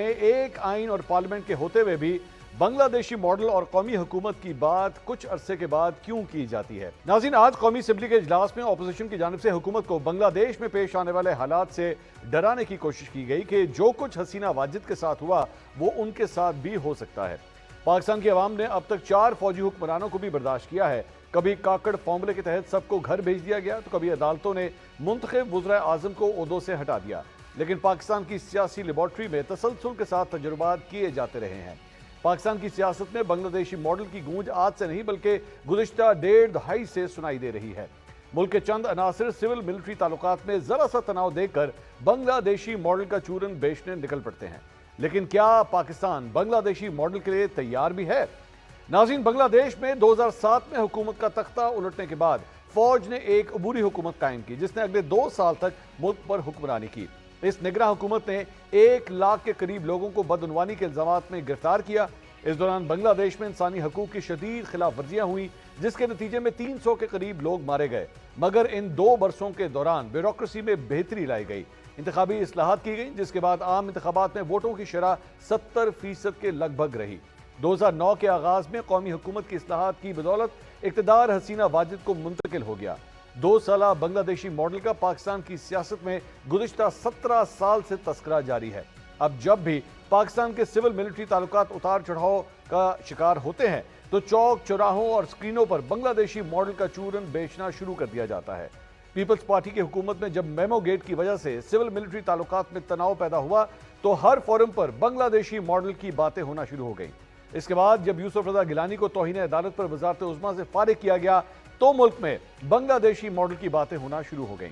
एक आइन और पार्लियामेंट के होते हुए भी बांग्लादेशी मॉडल और कौमी हुकूमत की बात कुछ अरसे के बाद क्यों की जाती है। नाज़रीन, आज कौमी असम्बली के इजलास में अपोजिशन की जानिब से हुकूमत को बांग्लादेश में पेश आने वाले हालात से डराने की कोशिश की गई कि जो कुछ हसीना वाजिद के साथ हुआ वो उनके साथ भी हो सकता है। पाकिस्तान की अवाम ने अब तक 4 फौजी हुक्मरानों को भी बर्दाश्त किया है। कभी काकड़ फॉर्मूले के तहत सबको घर भेज दिया गया तो कभी अदालतों ने मुंतखब वज़ीर आज़म को ओहदों से हटा दिया। लेकिन पाकिस्तान की सियासी लेबॉर्ट्री में तसलसल के साथ तजुर्बात किए जाते रहे हैं। पाकिस्तान की सियासत में बांग्लादेशी मॉडल की गूंज आज से नहीं बल्कि गुज़िश्ता 1.5 दहाई से सुनाई दे रही है। मुल्क के चंद अनासिर सिविल मिलिट्री ताल्लुकात में जरा सा तनाव देखकर बांग्लादेशी मॉडल का चूरन बेचने निकल पड़ते हैं। लेकिन क्या पाकिस्तान बांग्लादेशी मॉडल के लिए तैयार भी है? नाज़रीन, बांग्लादेश में 2007 में हुकूमत का तख्ता उलटने के बाद फौज ने एक अबूरी हुकूमत कायम की जिसने अगले 2 साल तक मुल्क पर हुक्मरानी की। इस निगरां हुकूमत ने 1 लाख के करीब लोगों को बदउनवानी के इल्जामात में गिरफ्तार किया। इस दौरान बांग्लादेश में इंसानी हकूक की शदीद खिलाफ वर्जियां हुई जिसके नतीजे में 300 के करीब लोग मारे गए। मगर इन 2 बरसों के दौरान ब्यूरोक्रेसी में बेहतरी लाई गई, इंतखाबी इस्लाहात की गई जिसके बाद आम इंतखाबात में वोटों की शरह 70% के लगभग रही। 2009 के आगाज में कौमी हुकूमत की इस्लाहात की बदौलत इक़्तिदार हसीना वाजिद को मुंतकिल हो गया। 2 साला बांग्लादेशी मॉडल का पाकिस्तान की सियासत में गुज़िश्ता 17 साल से तस्करा जारी है। अब जब भी पाकिस्तान के सिविल मिलिट्री ताल्लुकात उतार चढ़ाव का शिकार होते हैं तो चौक चौराहों और स्क्रीनों पर बांग्लादेशी मॉडल का चूरन बेचना शुरू कर दिया जाता है। पीपल्स पार्टी की हुकूमत में जब मेमो गेट की वजह से सिविल मिलिट्री ताल्लुकात में तनाव पैदा हुआ तो हर फोरम पर बांग्लादेशी मॉडल की बातें होना शुरू हो गई। इसके बाद जब यूसुफ रजा गिलानी को तौहीन अदालत पर वज़ारत उज़्मा से फारिग किया गया तो मुल्क में बांग्लादेशी मॉडल की बातें होना शुरू हो गईं।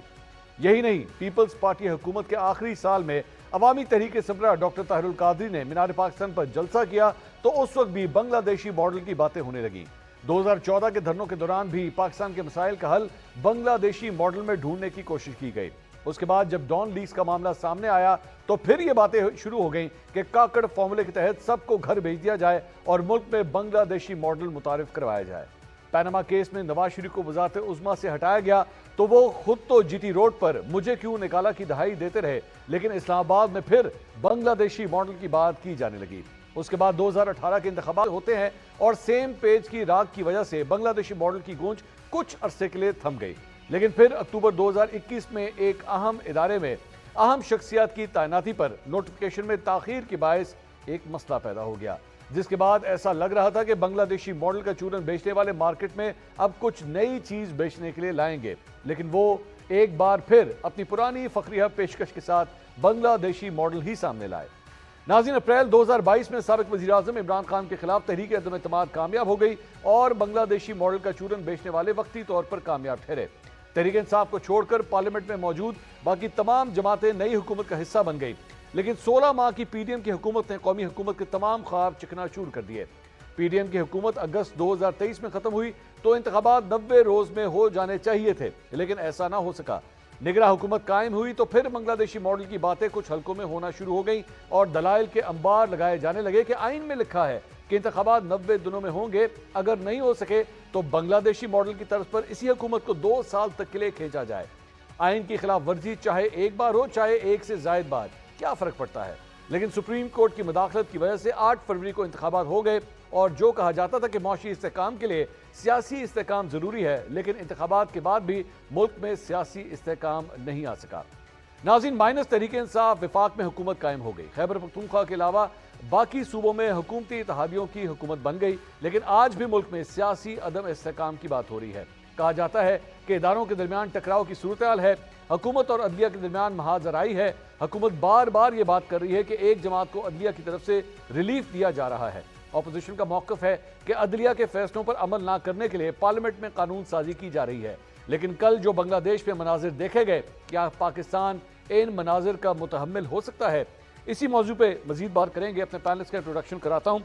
यही नहीं, पीपल्स पार्टी हुकूमत के आखिरी साल में अवामी तहरीक सरबराह डॉक्टर ताहिरुल कादरी ने मीनार पाकिस्तान पर जलसा किया तो उस वक्त भी बांग्लादेशी मॉडल की बातें होने लगी। 2014 के धरनों के दौरान भी पाकिस्तान के मसाइल का हल बांग्लादेशी मॉडल में ढूंढने की कोशिश की गई। उसके बाद जब डॉन लीक्स का मामला सामने आया तो फिर ये बातें शुरू हो गईं कि काकड़ फॉर्मूले के तहत सबको घर भेज दिया जाए और मुल्क में बांग्लादेशी मॉडल मुतारिफ करवाया जाए। पैनामा केस में नवाज शरीफ को वज़ारत उज़्मा से हटाया गया तो वो खुद तो जीटी रोड पर मुझे क्यों निकाला की दहाई देते रहे, लेकिन इस्लामाबाद में फिर बांग्लादेशी मॉडल की बात की जाने लगी। उसके बाद 2018 के इंतखाबात होते हैं और सेम पेज की राग की वजह से बांग्लादेशी मॉडल की गूंज कुछ अरसे के लिए थम गई। लेकिन फिर अक्टूबर 2021 में एक अहम इदारे में अहम शख्सियत की तैनाती पर नोटिफिकेशन में ताखीर के बायस एक मसला पैदा हो गया, जिसके बाद ऐसा लग रहा था कि बांग्लादेशी मॉडल का चूरन बेचने वाले मार्केट में अब कुछ नई चीज बेचने के लिए लाएंगे। लेकिन वो एक बार फिर अपनी पुरानी फखरिया पेशकश के साथ बांग्लादेशी मॉडल ही सामने लाए। नाज़रीन, अप्रैल 2022 में साबिक वज़ीर आज़म इमरान खान के खिलाफ तहरीक अदम एतमाद कामयाब हो गई और बांग्लादेशी मॉडल का चूरन बेचने वाले वक्ती तौर पर कामयाब ठहरे। तहरीक इंसाफ को छोड़कर पार्लियामेंट में मौजूद बाकी तमाम जमातें नई हुकूमत का हिस्सा बन गई। लेकिन 16 माह की पीडीएम की हुकूमत ने कौमी हुकूमत के तमाम ख्वाब चकनाचूर कर दिए। पीडीएम की हुकूमत अगस्त 2023 में खत्म हुई तो इंतखाबात 90 रोज में हो जाने चाहिए थे, लेकिन ऐसा ना हो सका। निगरां हुकूमत कायम हुई तो फिर बांग्लादेशी मॉडल की बातें कुछ हलकों में होना शुरू हो गई और दलाइल के अंबार लगाए जाने लगे कि आइन में लिखा है कि इंतखाबात 90 दिनों में होंगे, अगर नहीं हो सके तो बांग्लादेशी मॉडल की तर्ज पर इसी हुकूमत को 2 साल तक के लिए खींचा जाए। आइन की खिलाफ वर्जी चाहे एक बार हो चाहे एक से जायद बार, क्या फर्क पड़ता है। लेकिन सुप्रीम कोर्ट की मुदाखलत की वजह से 8 फरवरी को इंतखाबात हो गए और जो कहा जाता था कि मौशी इस्तेहकाम के लिए सियासी इस्तेहकाम जरूरी है, लेकिन इंतखाबात के बाद भी मुल्क में सियासी इस्तेहकाम नहीं आ सका। नाज़रीन, माइनस तहरीक इंसाफ विफाक में हुकूमत कायम हो गई। खैबर पख्तूनख्वा के अलावा बाकी सूबों में हुकूमती इत्तेहादियों की हुकूमत बन गई, लेकिन आज भी मुल्क में सियासी अदम इस्तेहकाम की बात हो रही है। कहा जाता है कि इदारों के दरमियान टकराव की सूरत हाल है, हुकूमत और अदलिया के दरमियान महाजराई है। हुकूमत बार बार ये बात कर रही है कि एक जमात को अदलिया की तरफ से रिलीफ दिया जा रहा है। अपोजिशन का मौक़िफ़ है कि अदलिया के फैसलों पर अमल ना करने के लिए पार्लियामेंट में कानून साजी की जा रही है। लेकिन कल जो बांग्लादेश में मनाजिर देखे गए, क्या पाकिस्तान इन मनाजिर का मुतहम्मिल हो सकता है? इसी मौजू पर मजीद बात करेंगे। अपने पैनलिस्ट का इंट्रोडक्शन कराता हूँ।